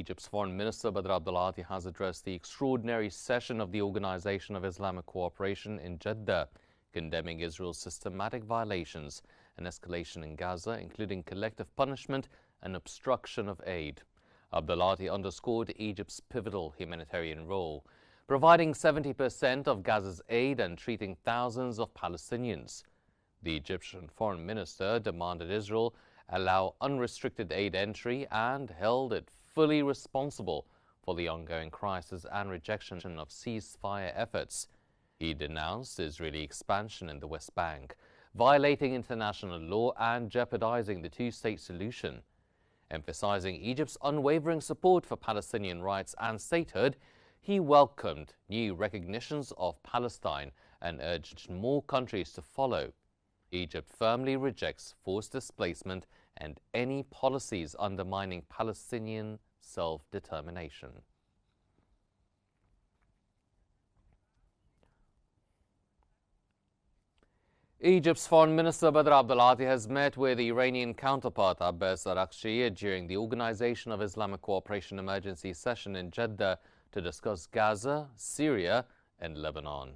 Egypt's Foreign Minister Badr Abdulati has addressed the extraordinary session of the Organization of Islamic Cooperation in Jeddah, condemning Israel's systematic violations and escalation in Gaza, including collective punishment and obstruction of aid. Abdulati underscored Egypt's pivotal humanitarian role, providing 70% of Gaza's aid and treating thousands of Palestinians. The Egyptian foreign minister demanded Israel allow unrestricted aid entry and held it fully responsible for the ongoing crisis and rejection of ceasefire efforts. He denounced Israeli expansion in the West Bank, violating international law and jeopardizing the two-state solution. Emphasizing Egypt's unwavering support for Palestinian rights and statehood, he welcomed new recognitions of Palestine and urged more countries to follow. Egypt firmly rejects forced displacement and any policies undermining Palestinian self-determination. Egypt's Foreign Minister Badr Abdulati has met with Iranian counterpart Abbas Araghchi during the Organization of Islamic Cooperation Emergency Session in Jeddah to discuss Gaza, Syria and Lebanon.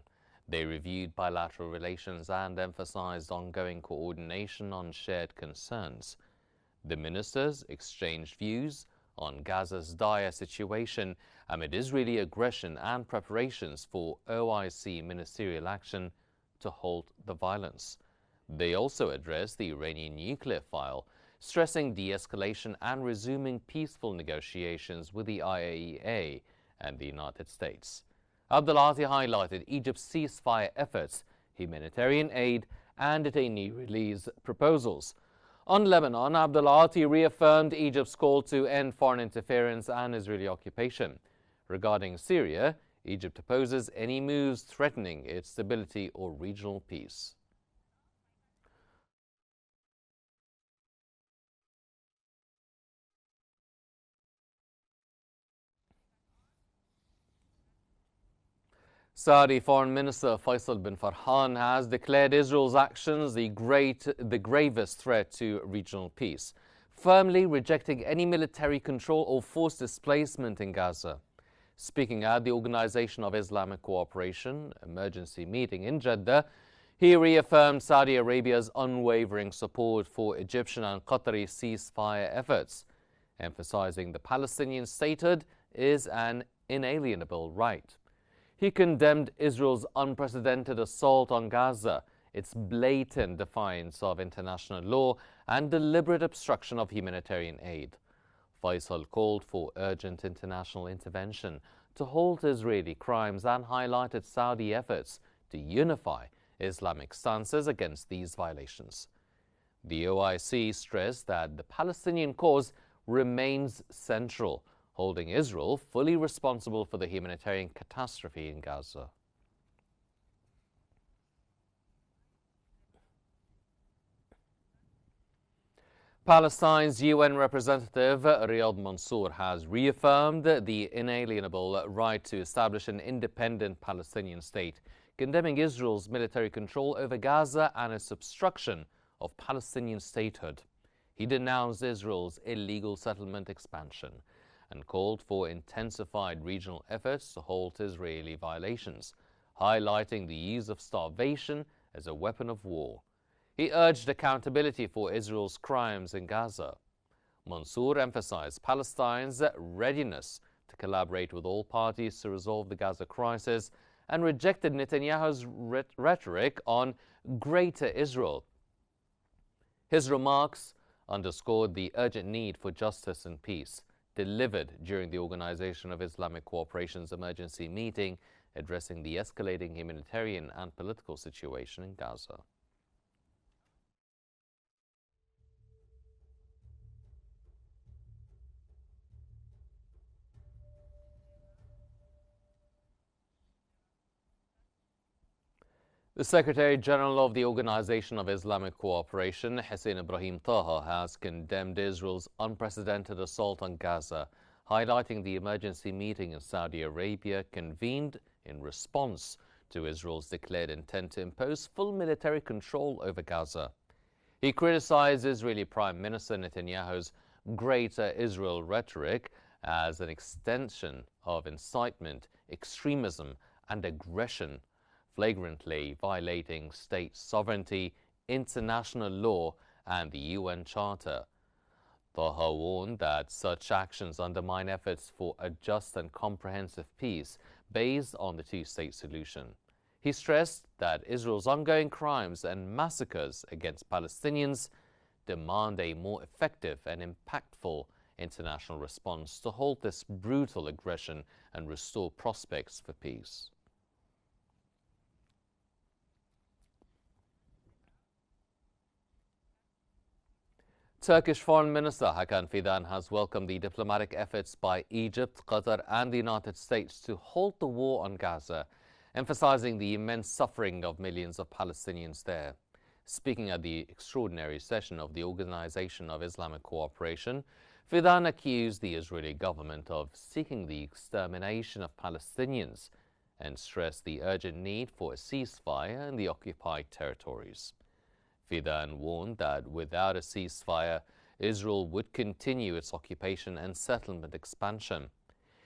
They reviewed bilateral relations and emphasized ongoing coordination on shared concerns. The ministers exchanged views on Gaza's dire situation amid Israeli aggression and preparations for OIC ministerial action to halt the violence. They also addressed the Iranian nuclear file, stressing de-escalation and resuming peaceful negotiations with the IAEA and the United States. Abdulati highlighted Egypt's ceasefire efforts, humanitarian aid and detainee release proposals. On Lebanon, Abdulati reaffirmed Egypt's call to end foreign interference and Israeli occupation. Regarding Syria, Egypt opposes any moves threatening its stability or regional peace. Saudi Foreign Minister Faisal bin Farhan has declared Israel's actions the gravest threat to regional peace, firmly rejecting any military control or forced displacement in Gaza. Speaking at the Organization of Islamic Cooperation emergency meeting in Jeddah, he reaffirmed Saudi Arabia's unwavering support for Egyptian and Qatari ceasefire efforts, emphasizing the Palestinian statehood is an inalienable right. He condemned Israel's unprecedented assault on Gaza, its blatant defiance of international law and deliberate obstruction of humanitarian aid. Faisal called for urgent international intervention to halt Israeli crimes and highlighted Saudi efforts to unify Islamic stances against these violations. The OIC stressed that the Palestinian cause remains central, holding Israel fully responsible for the humanitarian catastrophe in Gaza. Palestine's UN representative Riyad Mansour has reaffirmed the inalienable right to establish an independent Palestinian state, condemning Israel's military control over Gaza and its obstruction of Palestinian statehood. He denounced Israel's illegal settlement expansion and called for intensified regional efforts to halt Israeli violations, highlighting the use of starvation as a weapon of war. He urged accountability for Israel's crimes in Gaza. Mansour emphasized Palestine's readiness to collaborate with all parties to resolve the Gaza crisis and rejected Netanyahu's rhetoric on Greater Israel. His remarks underscored the urgent need for justice and peace, delivered during the Organization of Islamic Cooperation's emergency meeting addressing the escalating humanitarian and political situation in Gaza. The Secretary General of the Organization of Islamic Cooperation, Hussein Ibrahim Taha, has condemned Israel's unprecedented assault on Gaza, highlighting the emergency meeting in Saudi Arabia convened in response to Israel's declared intent to impose full military control over Gaza. He criticized Israeli Prime Minister Netanyahu's Greater Israel rhetoric as an extension of incitement, extremism, and aggression, flagrantly violating state sovereignty, international law, and the UN Charter. Taha warned that such actions undermine efforts for a just and comprehensive peace based on the two-state solution. He stressed that Israel's ongoing crimes and massacres against Palestinians demand a more effective and impactful international response to halt this brutal aggression and restore prospects for peace. Turkish Foreign Minister Hakan Fidan has welcomed the diplomatic efforts by Egypt, Qatar and the United States to halt the war on Gaza, emphasizing the immense suffering of millions of Palestinians there. Speaking at the extraordinary session of the Organization of Islamic Cooperation, Fidan accused the Israeli government of seeking the extermination of Palestinians and stressed the urgent need for a ceasefire in the occupied territories. Fidan warned that without a ceasefire, Israel would continue its occupation and settlement expansion.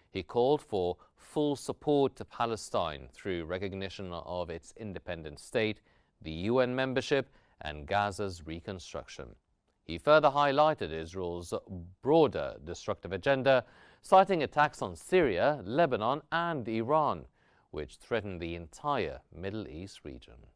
He called for full support to Palestine through recognition of its independent state, the UN membership, and Gaza's reconstruction. He further highlighted Israel's broader destructive agenda, citing attacks on Syria, Lebanon, and Iran, which threaten the entire Middle East region.